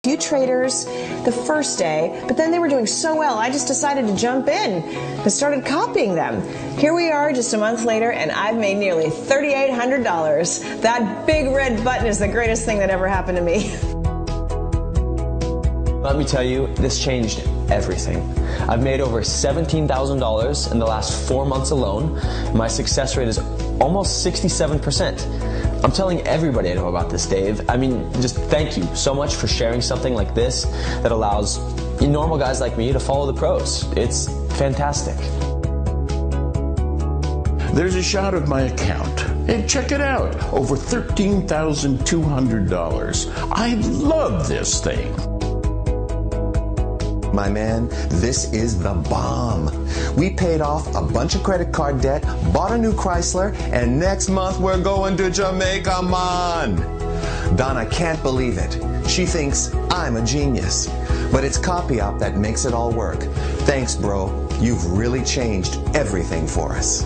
few traders the first day, but then they were doing so well, I just decided to jump in and started copying them. Here we are just a month later, and I've made nearly $3,800. That big red button is the greatest thing that ever happened to me. Let me tell you, this changed everything. I've made over $17,000 in the last 4 months alone. My success rate is almost 67%. I'm telling everybody I know about this, Dave. I mean, just thank you so much for sharing something like this that allows normal guys like me to follow the pros. It's fantastic. There's a shot of my account. And check it out, over $13,200. I love this thing. My man, this is the bomb. We paid off a bunch of credit card debt, bought a new Chrysler, and next month we're going to Jamaica, man. Donna can't believe it. She thinks I'm a genius. But it's CopyOp that makes it all work. Thanks, bro. You've really changed everything for us.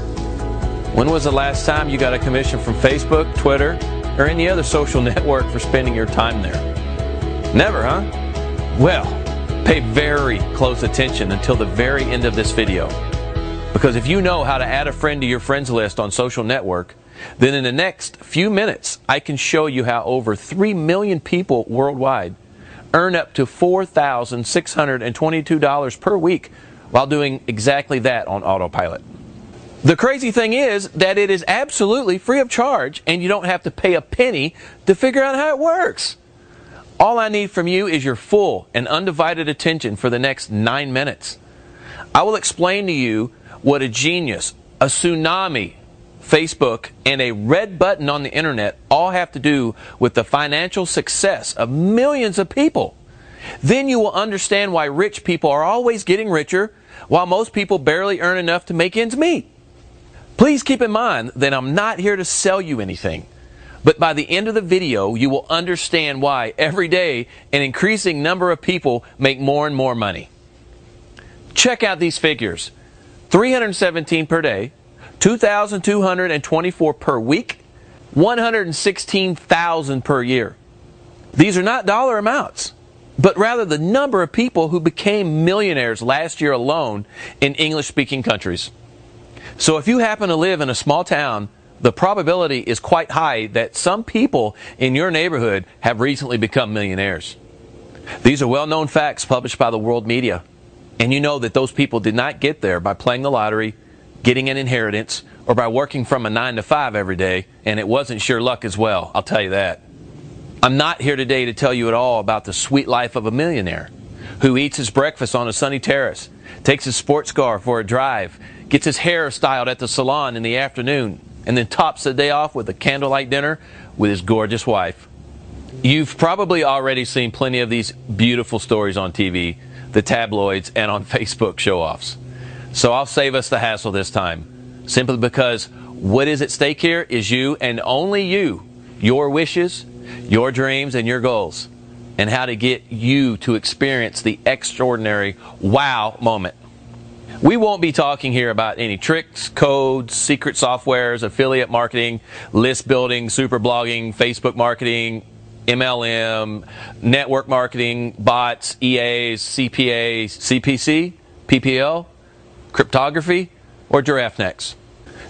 When was the last time you got a commission from Facebook, Twitter, or any other social network for spending your time there? Never, huh? Well, pay very close attention until the very end of this video. Because if you know how to add a friend to your friends list on social network, then in the next few minutes, I can show you how over 3 million people worldwide earn up to $4,622 per week while doing exactly that on autopilot. The crazy thing is that it is absolutely free of charge, and you don't have to pay a penny to figure out how it works. All I need from you is your full and undivided attention for the next 9 minutes. I will explain to you what a genius, a tsunami, Facebook, and a red button on the internet all have to do with the financial success of millions of people. Then you will understand why rich people are always getting richer, while most people barely earn enough to make ends meet. Please keep in mind that I'm not here to sell you anything. But by the end of the video, you will understand why every day an increasing number of people make more and more money. Check out these figures. 317 per day, 2,224 per week, 116,000 per year. These are not dollar amounts, but rather the number of people who became millionaires last year alone in English-speaking countries. So if you happen to live in a small town, the probability is quite high that some people in your neighborhood have recently become millionaires. These are well-known facts published by the world media. And you know that those people did not get there by playing the lottery, getting an inheritance, or by working from a 9 to 5 every day, and it wasn't sheer luck as well, I'll tell you that. I'm not here today to tell you at all about the sweet life of a millionaire who eats his breakfast on a sunny terrace, takes his sports car for a drive, gets his hair styled at the salon in the afternoon, and then tops the day off with a candlelight dinner with his gorgeous wife. You've probably already seen plenty of these beautiful stories on TV, the tabloids, and on Facebook show-offs. So I'll save us the hassle this time, simply because what is at stake here is you and only you, your wishes, your dreams, and your goals, and how to get you to experience the extraordinary wow moment. We won't be talking here about any tricks, codes, secret softwares, affiliate marketing, list building, super blogging, Facebook marketing, MLM, network marketing, bots, EAs, CPAs, CPC, PPL, cryptography, or giraffe necks.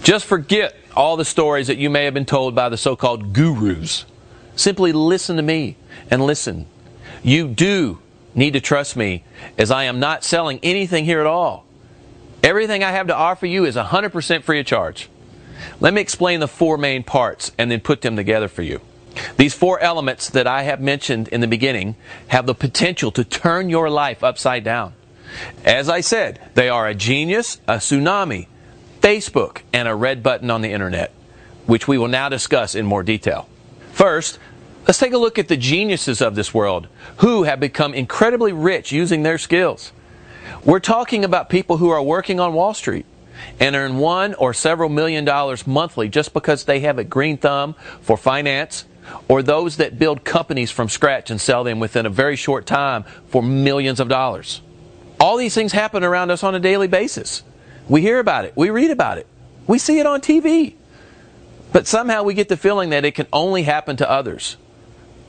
Just forget all the stories that you may have been told by the so-called gurus. Simply listen to me and listen. You do need to trust me, as I am not selling anything here at all. Everything I have to offer you is 100% free of charge. Let me explain the 4 main parts and then put them together for you. These 4 elements that I have mentioned in the beginning have the potential to turn your life upside down. As I said, they are a genius, a tsunami, Facebook, and a red button on the internet, which we will now discuss in more detail. First, let's take a look at the geniuses of this world who have become incredibly rich using their skills. We're talking about people who are working on Wall Street and earn $1 or several million monthly just because they have a green thumb for finance, or those that build companies from scratch and sell them within a very short time for millions of dollars. All these things happen around us on a daily basis. We hear about it. We read about it. We see it on TV. But somehow we get the feeling that it can only happen to others.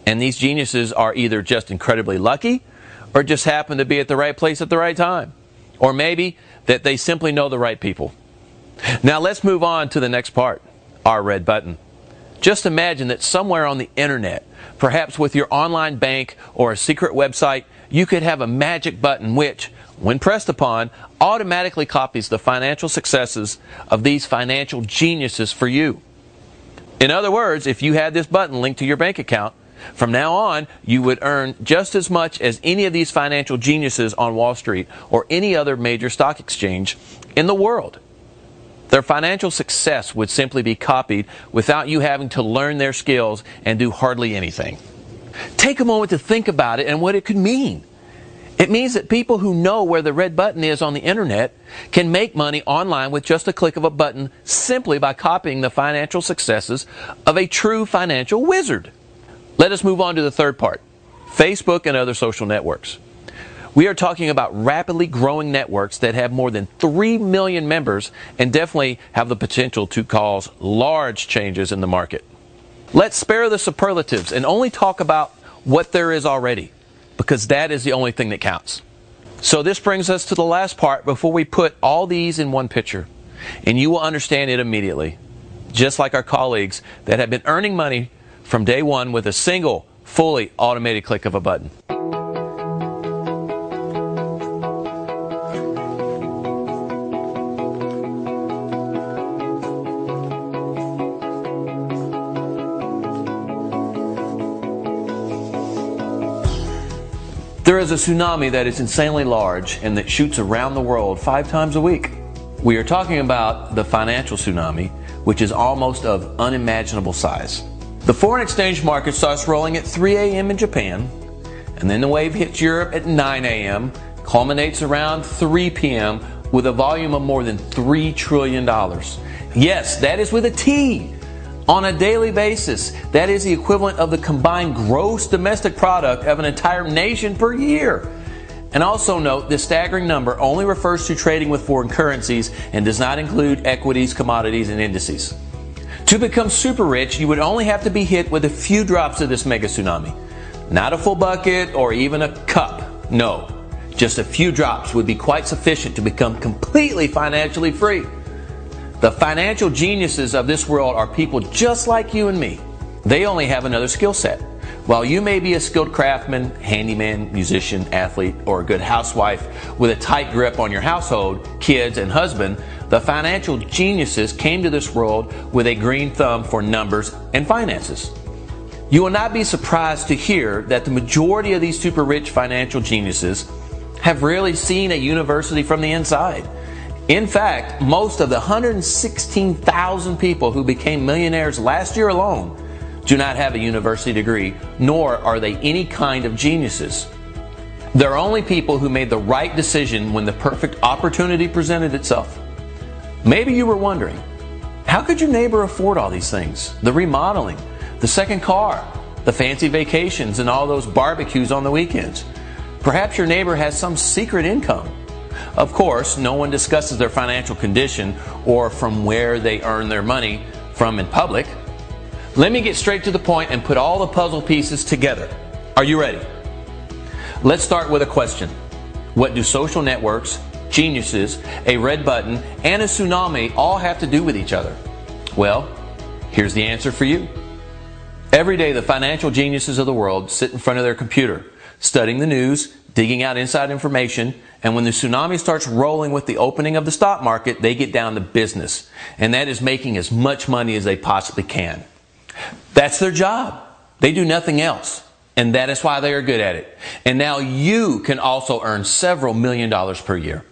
And these geniuses are either just incredibly lucky or just happen to be at the right place at the right time. Or maybe that they simply know the right people. Now let's move on to the next part, our red button. Just imagine that somewhere on the internet, perhaps with your online bank or a secret website, you could have a magic button which, when pressed upon, automatically copies the financial successes of these financial geniuses for you. In other words, if you had this button linked to your bank account, from now on, you would earn just as much as any of these financial geniuses on Wall Street or any other major stock exchange in the world. Their financial success would simply be copied without you having to learn their skills and do hardly anything. Take a moment to think about it and what it could mean. It means that people who know where the red button is on the internet can make money online with just a click of a button simply by copying the financial successes of a true financial wizard. Let us move on to the third part, Facebook and other social networks. We are talking about rapidly growing networks that have more than 3 million members and definitely have the potential to cause large changes in the market. Let's spare the superlatives and only talk about what there is already, because that is the only thing that counts. So this brings us to the last part before we put all these in one picture, and you will understand it immediately, just like our colleagues that have been earning money from day one with a single, fully automated click of a button. There is a tsunami that is insanely large and that shoots around the world 5 times a week. We are talking about the financial tsunami, which is almost of unimaginable size. The foreign exchange market starts rolling at 3 a.m. in Japan, and then the wave hits Europe at 9 a.m., culminates around 3 p.m. with a volume of more than $3 trillion. Yes, that is with a T. On a daily basis, that is the equivalent of the combined gross domestic product of an entire nation per year. And also note, this staggering number only refers to trading with foreign currencies and does not include equities, commodities, and indices. To become super rich, you would only have to be hit with a few drops of this mega tsunami. Not a full bucket or even a cup. No, just a few drops would be quite sufficient to become completely financially free. The financial geniuses of this world are people just like you and me. They only have another skill set. While you may be a skilled craftsman, handyman, musician, athlete, or a good housewife with a tight grip on your household, kids, and husband, the financial geniuses came to this world with a green thumb for numbers and finances. You will not be surprised to hear that the majority of these super rich financial geniuses have rarely seen a university from the inside. In fact, most of the 116,000 people who became millionaires last year alone do not have a university degree, nor are they any kind of geniuses. They're only people who made the right decision when the perfect opportunity presented itself. Maybe you were wondering, how could your neighbor afford all these things? The remodeling, the second car, the fancy vacations, and all those barbecues on the weekends. Perhaps your neighbor has some secret income. Of course, no one discusses their financial condition or from where they earn their money from in public. Let me get straight to the point and put all the puzzle pieces together. Are you ready? Let's start with a question. What do social networks, geniuses, a red button, and a tsunami all have to do with each other? Well, here's the answer for you. Every day, the financial geniuses of the world sit in front of their computer, studying the news, digging out inside information, and when the tsunami starts rolling with the opening of the stock market, they get down to business. And that is making as much money as they possibly can. That's their job. They do nothing else. And that is why they are good at it. And now you can also earn several $million per year.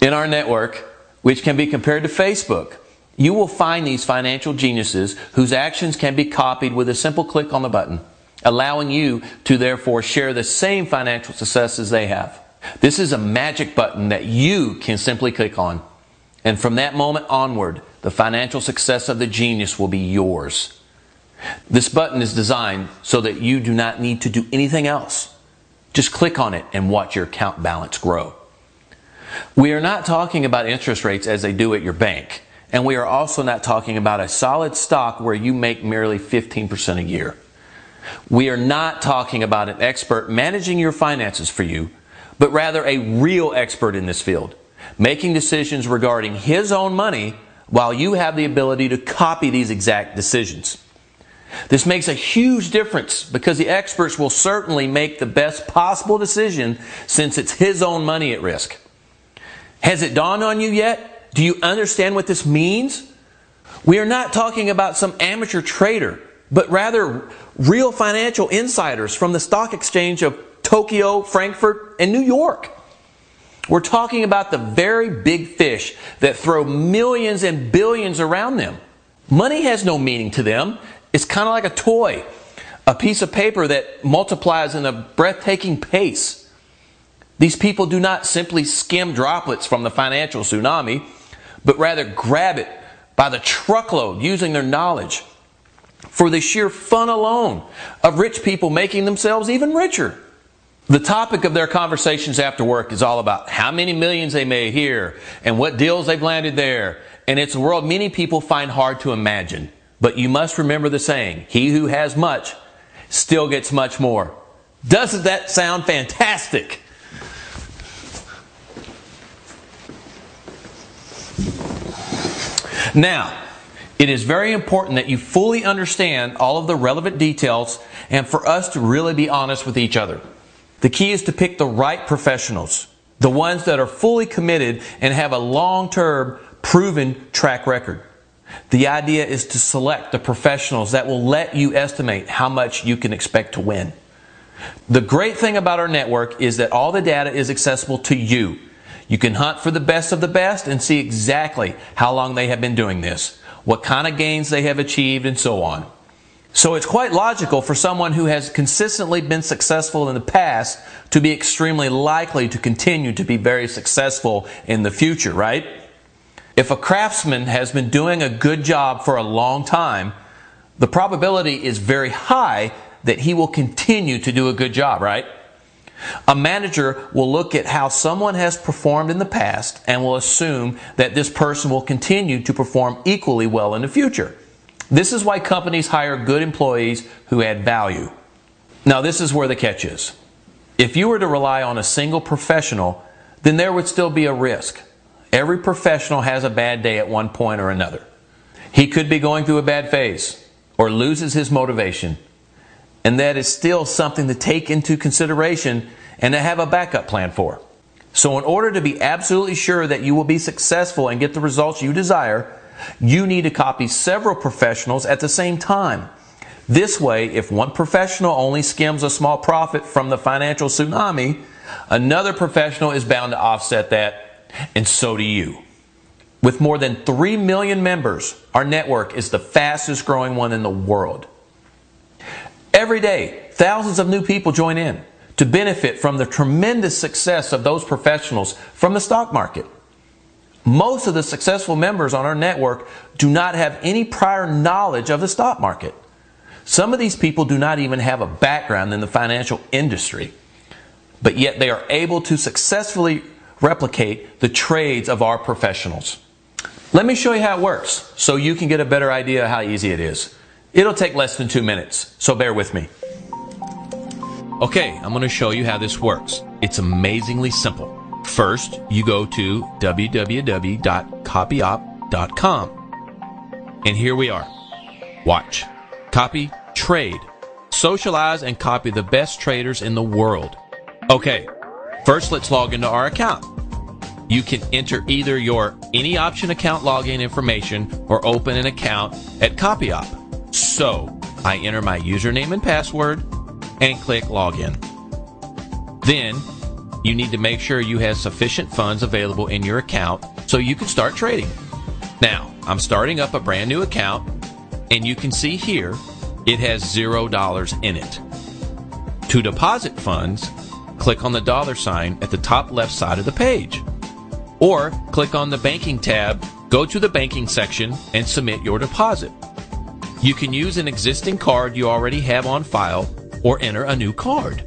In our network, which can be compared to Facebook, you will find these financial geniuses whose actions can be copied with a simple click on the button, allowing you to therefore share the same financial successes they have. This is a magic button that you can simply click on. And from that moment onward, the financial success of the genius will be yours. This button is designed so that you do not need to do anything else. Just click on it and watch your account balance grow. We are not talking about interest rates as they do at your bank. And we are also not talking about a solid stock where you make merely 15% a year. We are not talking about an expert managing your finances for you, but rather a real expert in this field, making decisions regarding his own money while you have the ability to copy these exact decisions. This makes a huge difference because the experts will certainly make the best possible decision since it's his own money at risk. Has it dawned on you yet? Do you understand what this means? We are not talking about some amateur trader, but rather real financial insiders from the stock exchange of Tokyo, Frankfurt, and New York. We're talking about the very big fish that throw millions and billions around them. Money has no meaning to them. It's kind of like a toy, a piece of paper that multiplies in a breathtaking pace. These people do not simply skim droplets from the financial tsunami, but rather grab it by the truckload using their knowledge for the sheer fun alone of rich people making themselves even richer. The topic of their conversations after work is all about how many millions they made here and what deals they've landed there. And it's a world many people find hard to imagine. But you must remember the saying, he who has much still gets much more. Doesn't that sound fantastic? Now, it is very important that you fully understand all of the relevant details and for us to really be honest with each other. The key is to pick the right professionals, the ones that are fully committed and have a long-term, proven track record. The idea is to select the professionals that will let you estimate how much you can expect to win. The great thing about our network is that all the data is accessible to you. You can hunt for the best of the best and see exactly how long they have been doing this, what kind of gains they have achieved, and so on. So it's quite logical for someone who has consistently been successful in the past to be extremely likely to continue to be very successful in the future, right? If a craftsman has been doing a good job for a long time, the probability is very high that he will continue to do a good job, right? A manager will look at how someone has performed in the past and will assume that this person will continue to perform equally well in the future. This is why companies hire good employees who add value. Now, this is where the catch is. If you were to rely on a single professional, then there would still be a risk. Every professional has a bad day at one point or another. He could be going through a bad phase or loses his motivation. And that is still something to take into consideration and to have a backup plan for. So in order to be absolutely sure that you will be successful and get the results you desire, you need to copy several professionals at the same time. This way, if one professional only skims a small profit from the financial tsunami, another professional is bound to offset that. And so do you. With more than 3 million members, our network is the fastest growing one in the world. Every day, thousands of new people join in to benefit from the tremendous success of those professionals from the stock market. Most of the successful members on our network do not have any prior knowledge of the stock market. Some of these people do not even have a background in the financial industry, but yet they are able to successfully replicate the trades of our professionals. Let me show you how it works so you can get a better idea of how easy it is. It'll take less than 2 minutes, so bear with me. Okay, I'm going to show you how this works. It's amazingly simple. First, you go to www.copyop.com. And here we are. Watch. Copy, trade. Socialize and copy the best traders in the world. Okay, first let's log into our account. You can enter either your any option account login information or open an account at CopyOp. So, I enter my username and password and click login. Then, you need to make sure you have sufficient funds available in your account so you can start trading. Now, I'm starting up a brand new account, and you can see here it has $0 in it. To deposit funds, click on the $ at the top left side of the page. Or click on the banking tab, go to the banking section, and submit your deposit. You can use an existing card you already have on file or enter a new card.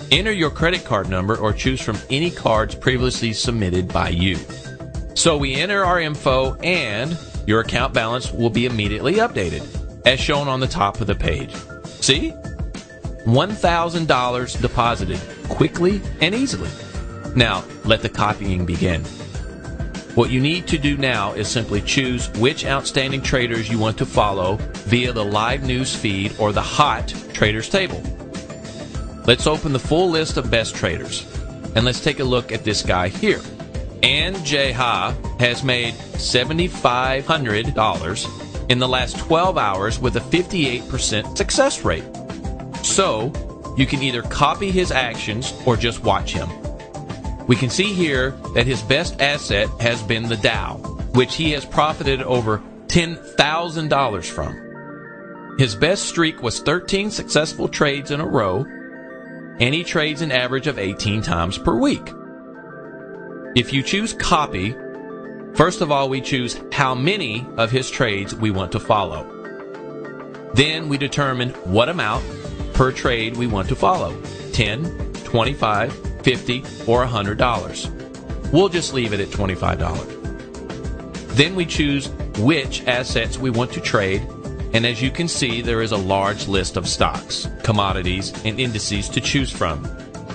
Enter your credit card number or choose from any cards previously submitted by you. So we enter our info and your account balance will be immediately updated, as shown on the top of the page. See? $1,000 deposited quickly and easily. Now, let the copying begin. What you need to do now is simply choose which outstanding traders you want to follow via the live news feed or the hot traders table. Let's open the full list of best traders. And let's take a look at this guy here. An J. Ha has made $7,500 in the last 12 hours with a 58% success rate. So, you can either copy his actions or just watch him. We can see here that his best asset has been the Dow, which he has profited over $10,000 from. His best streak was 13 successful trades in a row, and he trades an average of 18 times per week. If you choose copy, first of all, we choose how many of his trades we want to follow. Then we determine what amount per trade we want to follow, 10, 25, 50, or $100. We'll just leave it at $25. Then we choose which assets we want to trade, and as you can see, there is a large list of stocks, commodities, and indices to choose from.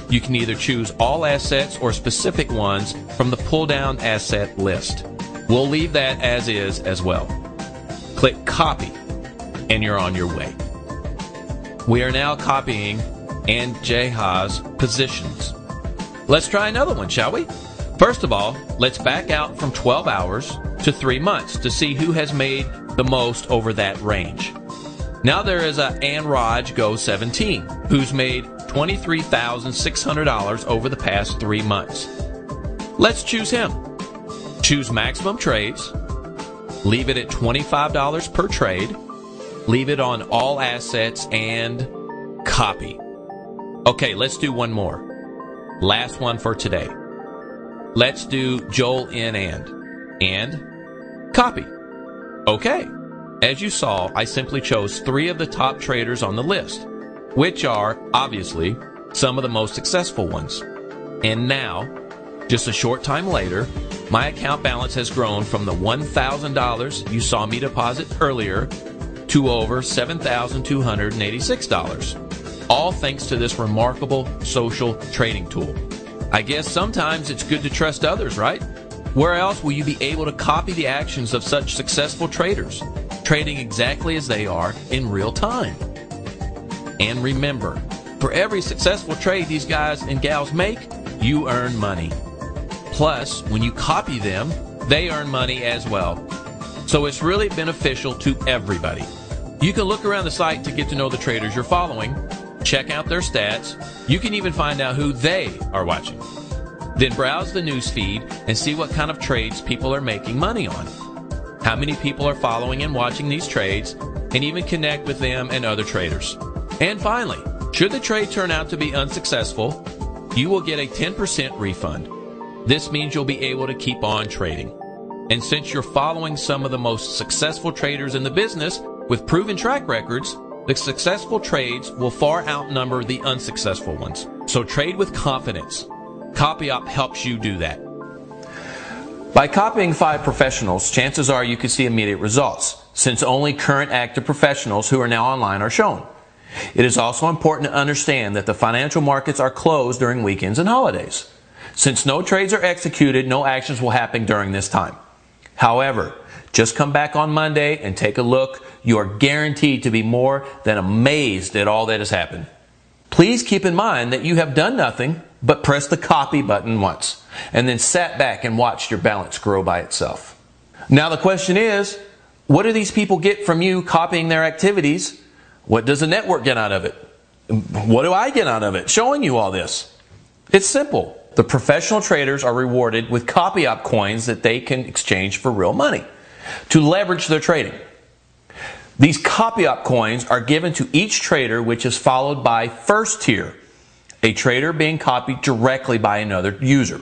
You can either choose all assets or specific ones from the pull-down asset list. We'll leave that as is as well. Click Copy, and you're on your way. We are now copying An J. Ha's positions. Let's try another one, shall we? First of all, let's back out from 12 hours to 3 months to see who has made the most over that range. Now there is a An Raj Go 17, who's made $23,600 over the past 3 months. Let's choose him. Choose maximum trades. Leave it at $25 per trade. Leave it on all assets and copy. Okay, let's do one more. Last one for today. Let's do Joel N. and copy. Okay. As you saw, I simply chose 3 of the top traders on the list, which are, obviously, some of the most successful ones. And now, just a short time later, my account balance has grown from the $1,000 you saw me deposit earlier to over $7,286. All thanks to this remarkable social trading tool. I guess sometimes it's good to trust others, right? Where else will you be able to copy the actions of such successful traders, trading exactly as they are in real time? And remember, for every successful trade these guys and gals make, you earn money. Plus, when you copy them, they earn money as well. So it's really beneficial to everybody. You can look around the site to get to know the traders you're following, check out their stats. You can even find out who they are watching. Then browse the news feed and see what kind of trades people are making money on. How many people are following and watching these trades, and even connect with them and other traders. And finally, should the trade turn out to be unsuccessful, you will get a 10% refund. This means you'll be able to keep on trading. And since you're following some of the most successful traders in the business with proven track records, the successful trades will far outnumber the unsuccessful ones. So trade with confidence. CopyOp helps you do that. By copying 5 professionals, chances are you could see immediate results, since only current active professionals who are now online are shown. It is also important to understand that the financial markets are closed during weekends and holidays. Since no trades are executed, no actions will happen during this time. However, just come back on Monday and take a look. You are guaranteed to be more than amazed at all that has happened. Please keep in mind that you have done nothing but press the copy button once, and then sat back and watched your balance grow by itself. Now the question is, what do these people get from you copying their activities? What does the network get out of it? What do I get out of it showing you all this? It's simple. The professional traders are rewarded with CopyOp coins that they can exchange for real money to leverage their trading. These CopyOp coins are given to each trader, which is followed by first tier, a trader being copied directly by another user.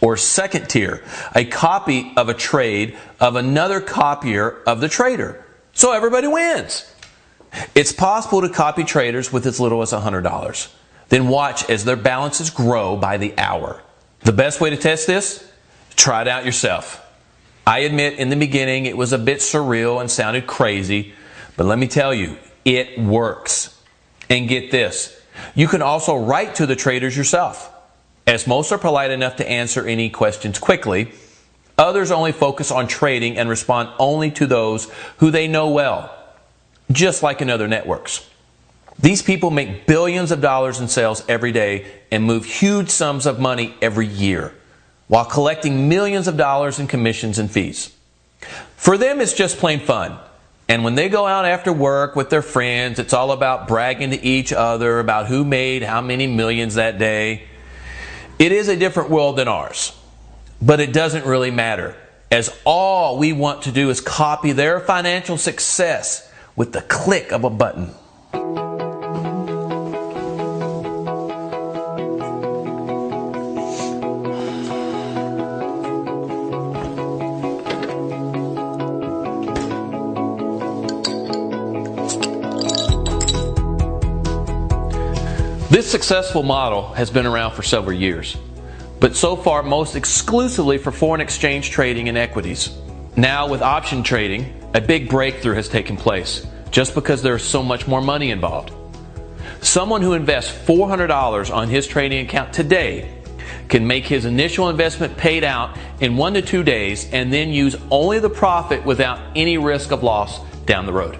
Or second tier, a copy of a trade of another copier of the trader. So everybody wins. It's possible to copy traders with as little as $100. Then watch as their balances grow by the hour. The best way to test this? Try it out yourself. I admit in the beginning it was a bit surreal and sounded crazy, but let me tell you, it works. And get this, You can also write to the traders yourself, as most are polite enough to answer any questions quickly. Others only focus on trading and respond only to those who they know well, just like in other networks. These people make billions of dollars in sales every day and move huge sums of money every year, while collecting millions of dollars in commissions and fees. For them, it's just plain fun. And when they go out after work with their friends, it's all about bragging to each other about who made how many millions that day. It is a different world than ours, but it doesn't really matter, as all we want to do is copy their financial success with the click of a button. This successful model has been around for several years, but so far most exclusively for foreign exchange trading and equities. Now with option trading, a big breakthrough has taken place just because there is so much more money involved. Someone who invests $400 on his trading account today can make his initial investment paid out in 1 to 2 days and then use only the profit without any risk of loss down the road.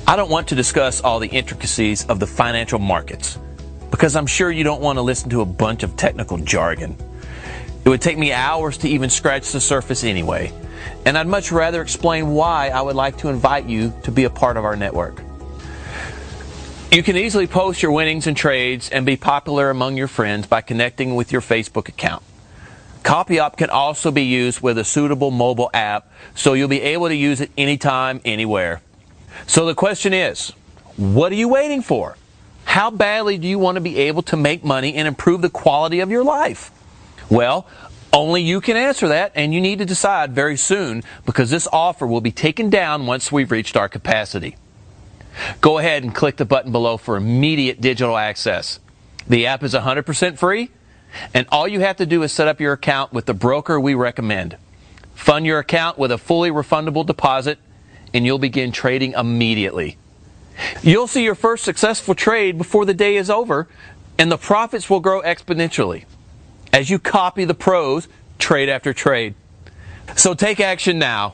I don't want to discuss all the intricacies of the financial markets because I'm sure you don't want to listen to a bunch of technical jargon. It would take me hours to even scratch the surface anyway, and I'd much rather explain why I would like to invite you to be a part of our network. You can easily post your winnings and trades and be popular among your friends by connecting with your Facebook account. CopyOp can also be used with a suitable mobile app, so you'll be able to use it anytime, anywhere. So the question is, what are you waiting for? How badly do you want to be able to make money and improve the quality of your life? Well, only you can answer that, and you need to decide very soon because this offer will be taken down once we've reached our capacity. Go ahead and click the button below for immediate digital access. The app is 100% free, and all you have to do is set up your account with the broker we recommend. Fund your account with a fully refundable deposit, and you'll begin trading immediately. You'll see your first successful trade before the day is over, and the profits will grow exponentially as you copy the pros trade after trade. So take action now.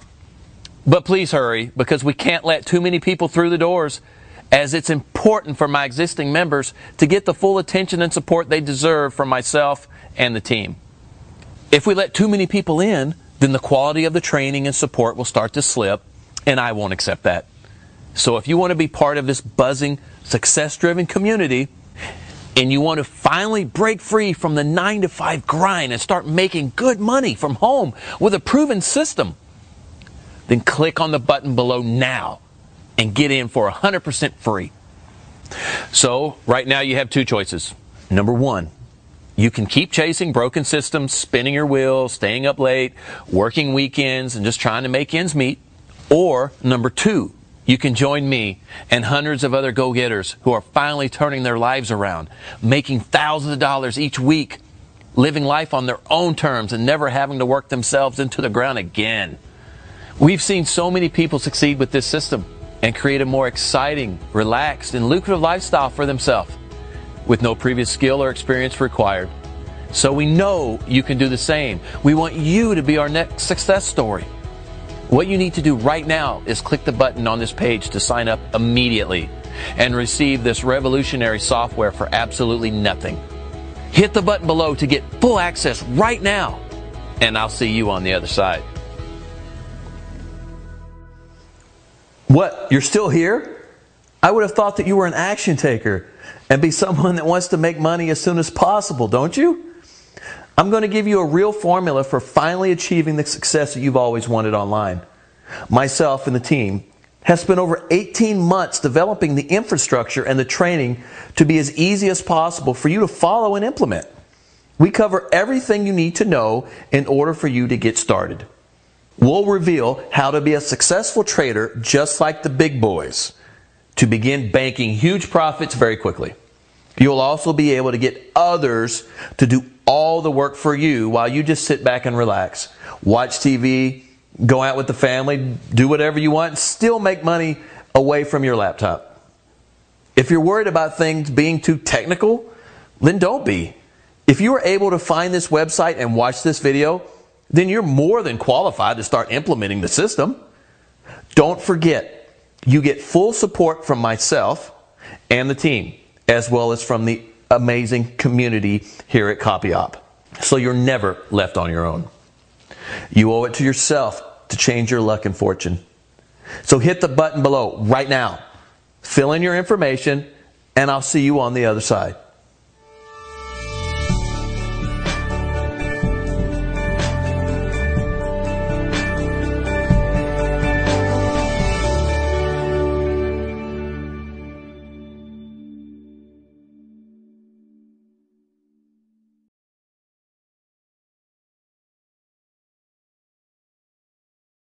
But please hurry, because we can't let too many people through the doors, as it's important for my existing members to get the full attention and support they deserve from myself and the team. If we let too many people in, then the quality of the training and support will start to slip, and I won't accept that. So if you want to be part of this buzzing, success-driven community, and you want to finally break free from the 9-to-5 grind and start making good money from home with a proven system, then click on the button below now and get in for 100% free. So right now you have two choices. Number one, you can keep chasing broken systems, spinning your wheels, staying up late, working weekends, and just trying to make ends meet. Or number two, you can join me and hundreds of other go-getters who are finally turning their lives around, making thousands of dollars each week, living life on their own terms and never having to work themselves into the ground again. We've seen so many people succeed with this system and create a more exciting, relaxed, and lucrative lifestyle for themselves with no previous skill or experience required. So we know you can do the same. We want you to be our next success story. What you need to do right now is click the button on this page to sign up immediately and receive this revolutionary software for absolutely nothing. Hit the button below to get full access right now, and I'll see you on the other side. What? You're still here? I would have thought that you were an action taker and be someone that wants to make money as soon as possible, don't you? I'm going to give you a real formula for finally achieving the success that you've always wanted online. Myself and the team have spent over 18 months developing the infrastructure and the training to be as easy as possible for you to follow and implement. We cover everything you need to know in order for you to get started. We'll reveal how to be a successful trader just like the big boys, to begin banking huge profits very quickly. You'll also be able to get others to do all the work for you while you just sit back and relax, watch TV, go out with the family, do whatever you want, still make money away from your laptop. If you're worried about things being too technical, then don't be. If you are able to find this website and watch this video, then you're more than qualified to start implementing the system. Don't forget, you get full support from myself and the team, as well as from the amazing community here at CopyOp. So you're never left on your own. You owe it to yourself to change your luck and fortune. So hit the button below right now. Fill in your information, and I'll see you on the other side.